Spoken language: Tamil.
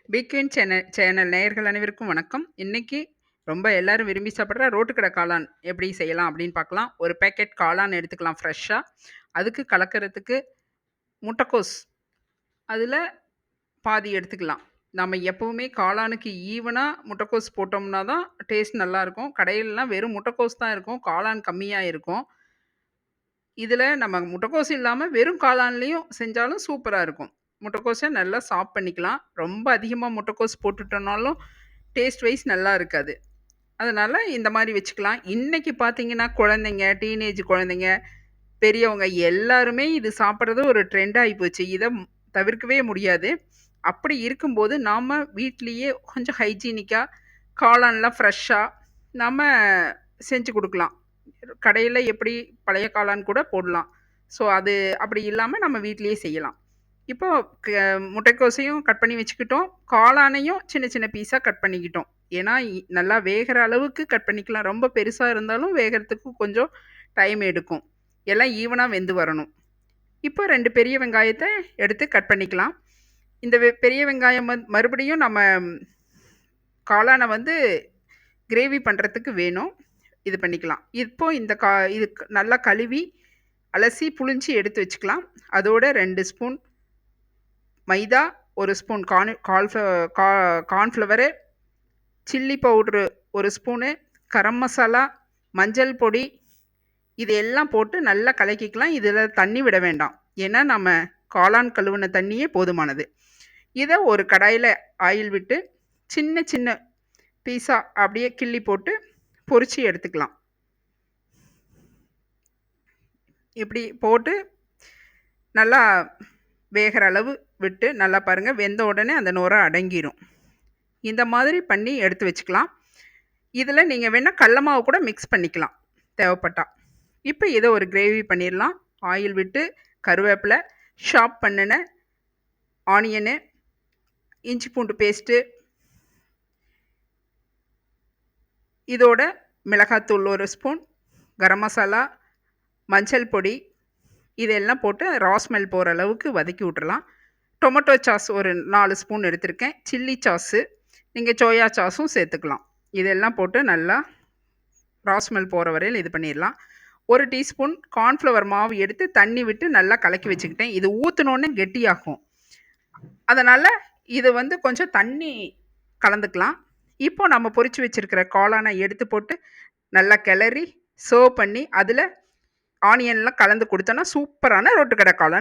பிக்வின் சேனல் நேயர்கள் அனைவருக்கும் வணக்கம். இன்னைக்கு ரொம்ப எல்லாரும் விரும்பி சாப்பிடுற ரோட்டுக்கடை காளான் எப்படி செய்யலாம் அப்படின்னு பார்க்கலாம். ஒரு பேக்கெட் காளான் எடுத்துக்கலாம் ஃப்ரெஷ்ஷா. அதுக்கு கலக்கிறதுக்கு முட்டைக்கோஸ் அதில் பாதி எடுத்துக்கலாம். நம்ம எப்பவுமே காளானுக்கு ஈவனா முட்டைக்கோஸ் போட்டோம்னா தான் டேஸ்ட் நல்லாயிருக்கும். கடையிலலாம் வெறும் முட்டைக்கோஸ் தான் இருக்கும். காளான் கம்மியா இருக்கும். இதில நம்ம முட்டைக்கோஸ் இல்லாம வெறும் காளான்லயும் செஞ்சாலும் சூப்பரா இருக்கும். முட்டைக்கோஸ நல்லா சாப் பண்ணிக்கலாம். ரொம்ப அதிகமா முட்டைக்கோஸ் போட்டுட்டோம்னாலும் டேஸ்ட் வைஸ் நல்லா இருக்காது. அதனால இந்த மாரி வச்சுக்கலாம். இன்னைக்கு பார்த்தீங்கன்னா, குழந்தைங்க, டீனேஜ் குழந்தைங்க, பெரியவங்க எல்லாருமே இது சாப்பிடுறது ஒரு ட்ரெண்ட் ஆயிப்போச்சு. இத தவிர்க்கவே முடியாது. அப்படி இருக்கும்போது, நாம வீட்லயே கொஞ்சம் ஹைஜீனிக்கா காளான்லாம் ஃப்ரெஷ்ஷா நம்ம செஞ்சு குடுக்கலாம். கடையில எப்படி பழைய காளான் கூட போடலாம். ஸோ, அது அப்படி இல்லாம நம்ம வீட்லயே செய்யலாம். இப்போ க முட்டைக்கோஸையும் கட் பண்ணி வச்சுக்கிட்டோம். காளானையும் சின்ன சின்ன பீஸா கட் பண்ணிக்கிட்டோம். ஏன்னா, நல்லா வேகுற அளவுக்கு கட் பண்ணிக்கலாம். ரொம்ப பெருசா இருந்தாலும் வேகறதுக்கு கொஞ்சம் டைம் எடுக்கும். எல்லாம் ஈவனா வெந்து வரணும். இப்போ 2 பெரிய வெங்காயத்த எடுத்து கட் பண்ணிக்கலாம். இந்த பெரிய வெங்காயம் மறுபடியும் நம்ம காளான வந்து கிரேவி பண்றதுக்கு வேணும். இது பண்ணிக்கலாம். இப்போ இந்த இது நல்லா கழுவி, அலசி, புழிஞ்சு எடுத்து வச்சுக்கலாம். அதோட 2 ஸ்பூன் மைதா, 1 spoon cornflour, chilli powder 1 spoon, garam masala, மஞ்சள் பொடி இது எல்லாம் போட்டு நல்லா கலக்கிக்கலாம். இதில தண்ணி விட வேண்டாம். ஏன்னா, நம்ம காளான் கழுவுன தண்ணியே போதுமானது. இத ஒரு கடாயில ஆயில் விட்டு சின்ன சின்ன பீஸா அப்படியே கிள்ளி போட்டு பொரிச்சு எடுத்துக்கலாம். இப்படி போட்டு நல்லா வேகிற அளவு விட்டு நல்லா பாருங்க. வெந்த உடனே அந்த நுரை அடங்கிரும். இந்த மாதிரி பண்ணி எடுத்து வச்சுக்கலாம். இதில நீங்க வேணா கடல மாவு கூட மிக்ஸ் பண்ணிக்கலாம் தேவைப்பட்டா. இப்போ இதை ஒரு கிரேவி பண்ணிடலாம். ஆயில் விட்டு கருவேப்பிலை, ஷாப் பண்ணின ஆனியனு, இஞ்சி பூண்டு பேஸ்ட்டு, இதோட மிளகாத்தூள் 1 ஸ்பூன், கரம் மசாலா, மஞ்சள் பொடி இதெல்லாம் போட்டு ரா ஸ்மெல் போகிற அளவுக்கு வதக்கி விட்டுறலாம். டொமேட்டோ சாஸ் ஒரு 4 ஸ்பூன் எடுத்திருக்கேன். சில்லி சாஸு, நீங்கள் சோயா சாஸும் சேர்த்துக்கலாம். இதெல்லாம் போட்டு நல்லா ரா ஸ்மெல் போகிற வரையில் இது பண்ணிடலாம். 1 டீஸ்பூன் கார்ன்ஃப்ளவர் மாவு எடுத்து தண்ணி விட்டு நல்லா கலக்கி வச்சுக்கிட்டேன். இது ஊற்றினோன்னே கெட்டியாகும். அதனால் இது வந்து கொஞ்சம் தண்ணி கலந்துக்கலாம். இப்போ நம்ம பொரிச்சு வச்சுருக்கிற காளானை எடுத்து போட்டு நல்லா கிளறி சர்வ் பண்ணி அதில் ஆனியன்லாம் கலந்து கொடுத்தோன்னா சூப்பரான ரோட்டுக்கடை காளான்